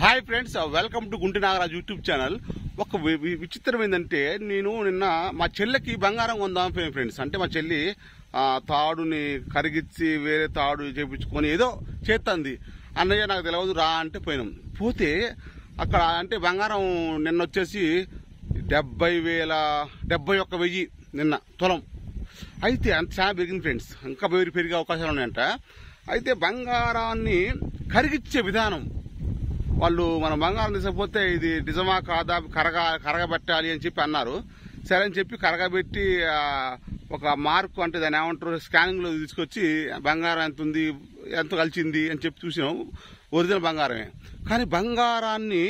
Hi friends, welcome to Gunti Nagaraju YouTube channel. ఒక విచిత్రం ఏంటంటే, నేను నిన్న మా చెల్లికి బంగారం కొందాం ఫ్రెండ్స్. అంటే మా చెల్లి తాడుని కరిగిచ్చి వేరే తాడు చేపించుకొని ఏదో చేస్తుంది. అన్నయ్య నాకు తెలియదు రా అంటే పోయినాం. పోతే అక్కడ అంటే బంగారం నిన్న వచ్చేసి 71,000 నిన్న తులం. అయితే అంత చాలా పెరిగింది ఫ్రెండ్స్, ఇంకా పెరిగే అవకాశాలు ఉన్నాయంట. అయితే బంగారాన్ని కరిగిచ్చే విధానం, వాళ్ళు మన బంగారం తీసుకపోతే ఇది నిజమా కాదా కరగబెట్టాలి అని చెప్పి అన్నారు. సరే అని చెప్పి కరగబెట్టి ఒక మార్కు అంటే దాన్ని ఏమంటారు స్కానింగ్ లో తీసుకొచ్చి బంగారం ఎంత ఉంది ఎంత కలిసింది అని చెప్పి చూసినాం. ఒరిజినల్ బంగారమే. కానీ బంగారాన్ని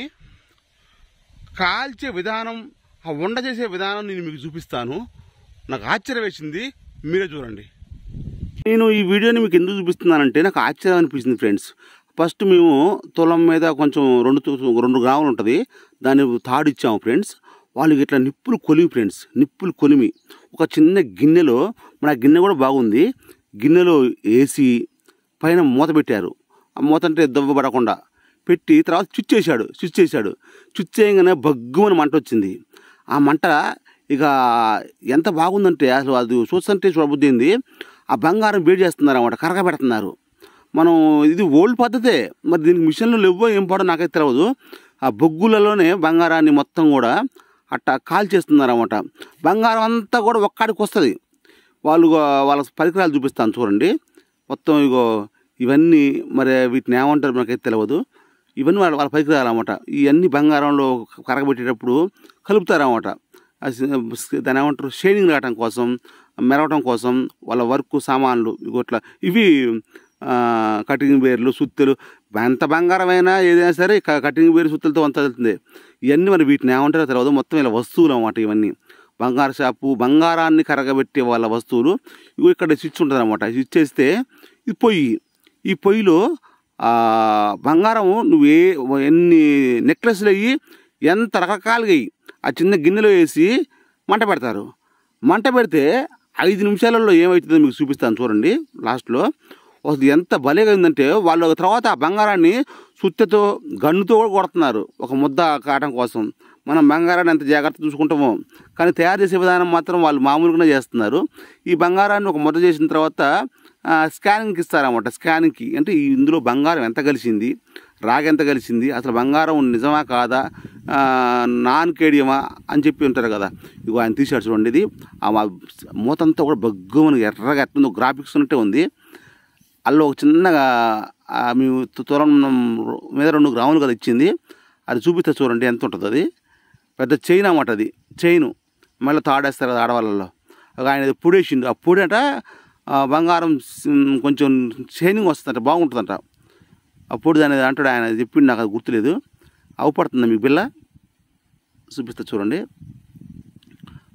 కాల్చే విధానం, ఆ వండ చేసే విధానం నేను మీకు చూపిస్తాను. నాకు ఆశ్చర్యం వేసింది, మీరే చూడండి. నేను ఈ వీడియోని మీకు ఎందుకు చూపిస్తున్నానంటే నాకు ఆశ్చర్యం అనిపించింది ఫ్రెండ్స్. ఫస్ట్ మేము తులం మీద కొంచెం 2 గ్రాములు ఉంటుంది, దాన్ని తాడిచ్చాము ఫ్రెండ్స్. వాళ్ళకి ఇట్లా నిప్పులు కొలిమి ఒక చిన్న గిన్నెలో, మన గిన్నె కూడా బాగుంది, గిన్నెలో వేసి పైన మూత పెట్టారు. ఆ మూత అంటే దవ్వబడకుండా పెట్టి తర్వాత స్విచ్ చేశాడు. స్విచ్ చేయగానే బగ్గుమని మంట వచ్చింది. ఆ మంట ఇక ఎంత బాగుందంటే అసలు అది చూస్తుంటే చూడబుద్ధింది. ఆ బంగారం వేడి చేస్తున్నారు అన్నమాట, కరగబెడుతున్నారు. మనం ఇది ఓల్డ్ పద్ధతే, మరి దీనికి మిషన్లు లేవో ఏం పడో నాకైతే తెలియదు. ఆ బొగ్గులలోనే బంగారాన్ని మొత్తం కూడా అట్టా కాల్చేస్తున్నారు అన్నమాట. బంగారం అంతా కూడా ఒక్కడికి వస్తుంది. వాళ్ళ పరికరాలు చూపిస్తాను చూడండి. మొత్తం ఇగో ఇవన్నీ, మరి వీటిని ఏమంటారు నాకైతే తెలియదు. ఇవన్నీ వాళ్ళ పరికరాలు అన్నమాట. ఇవన్నీ బంగారంలో కరగబెట్టేటప్పుడు కలుపుతారన్నమాట. దాని ఏమంటారు షైనింగ్ రావడం కోసం, మెరవటం కోసం వాళ్ళ వర్క్ సామాన్లు ఇట్లా. ఇవి కటింగ్ బేర్లు, సుత్తెలు, ఎంత బంగారమైనా ఏదైనా సరే కటింగ్ బేరు సుత్తెలతో అంత వెళ్తుంది. ఇవన్నీ మరి వీటిని ఏమంటారో తెలియదు. మొత్తం ఇలా వస్తువులు అన్నమాట. ఇవన్నీ బంగారు షాపు, బంగారాన్ని కరగబెట్టే వాళ్ళ వస్తువులు. ఇవి ఇక్కడ స్విచ్ ఉంటుంది అన్నమాట. స్విచ్ చేస్తే ఇది పొయ్యి. ఈ పొయ్యిలో బంగారం నువ్వు ఎన్ని నెక్లెస్లు అయ్యి ఎంత రకరకాలుగా అయ్యి ఆ చిన్న గిన్నెలో వేసి మంట పెడతారు. మంట పెడితే 5 నిమిషాలలో ఏమవుతుందో మీకు చూపిస్తాను చూడండి. లాస్ట్లో అసలు ఎంత భలేగా ఉందంటే, వాళ్ళు తర్వాత ఆ బంగారాన్ని సుత్తెతో గన్నుతో కూడా కొడుతున్నారు ఒక ముద్ద కావడం కోసం. మనం బంగారాన్ని ఎంత జాగ్రత్త చూసుకుంటామో, కానీ తయారు చేసే విధానం మాత్రం వాళ్ళు మామూలుగానే చేస్తున్నారు. ఈ బంగారాన్ని ఒక ముద్ద చేసిన తర్వాత స్కానింగ్కి ఇస్తారన్నమాట. స్కానింగ్కి అంటే ఇందులో బంగారం ఎంత కలిసింది, రాగి ఎంత కలిసింది, అసలు బంగారం నిజమా కాదా, నాన్ కేడియమా అని చెప్పి ఉంటారు కదా. ఇగో ఆయన తీశాడు చూడండి. ఇది ఆ మూతంతా కూడా బగ్గుమని ఎర్రగా ఎట్టుందో గ్రాఫిక్స్ ఉన్నట్టే ఉంది. అందులో ఒక చిన్నగా మేము తులం మీద 2 గ్రాములు కదా ఇచ్చింది, అది చూపిస్తే చూడండి ఎంత ఉంటుంది. అది పెద్ద చైన్ అన్నమాట. అది చైను మళ్ళీ తాడేస్తారు కదా ఆడవాళ్ళలో. ఆయన పొడేసిండు. ఆ పొడి అంట బంగారం కొంచెం షైనింగ్ వస్తుందంట, బాగుంటుందంట ఆ పొడి. దాని అంటాడు ఆయన, చెప్పిండు, నాకు అది గుర్తులేదు. అవుపడుతుందా మీకు బిల్ల? చూపిస్తా చూడండి.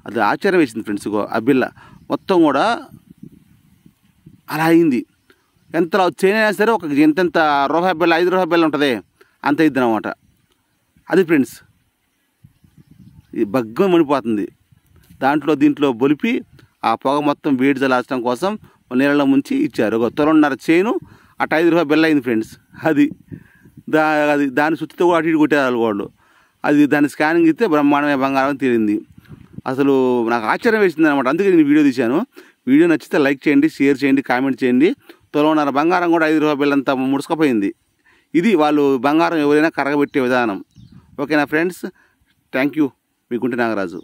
అది ఆశ్చర్యం వేసింది ఫ్రెండ్స్. ఆ బిల్ల మొత్తం కూడా అలా అయింది. ఎంత చైన్ అయినా సరే ఒక ఎంతెంత రూపాయి బిల్ల, 5 రూపాయల బిల్ల ఉంటుంది అంత ఇద్ది అన్నమాట. అది ఫ్రెండ్స్, ఇది బగ్గం మణిపోతుంది. దీంట్లో బొలిపి ఆ పొగ మొత్తం వేడి జలాచడం కోసం నీళ్ళలో ముంచి ఇచ్చారు. ఒక తులంన్నర చైను అటు 5 రూపాయల బిల్ల అయింది ఫ్రెండ్స్. అది దాని సుత్తితో కూడా అటు ఇటు కొట్టేవాళ్ళు వాళ్ళు. అది దాని స్కానింగ్ ఇస్తే బ్రహ్మాండమైన బంగారం తేలింది. అసలు నాకు ఆశ్చర్యం వేసింది అనమాట. అందుకే నేను వీడియో తీశాను. వీడియో నచ్చితే లైక్ చేయండి, షేర్ చేయండి, కామెంట్ చేయండి. తులంన్నర బంగారం కూడా 5 రూపాయల బిల్లంతా ముడుచుకుపోయింది. ఇది వాళ్ళు బంగారం ఎవరైనా కరగబెట్టే విధానం. ఓకేనా friends? Thank you. Me Gunti Nagaraju.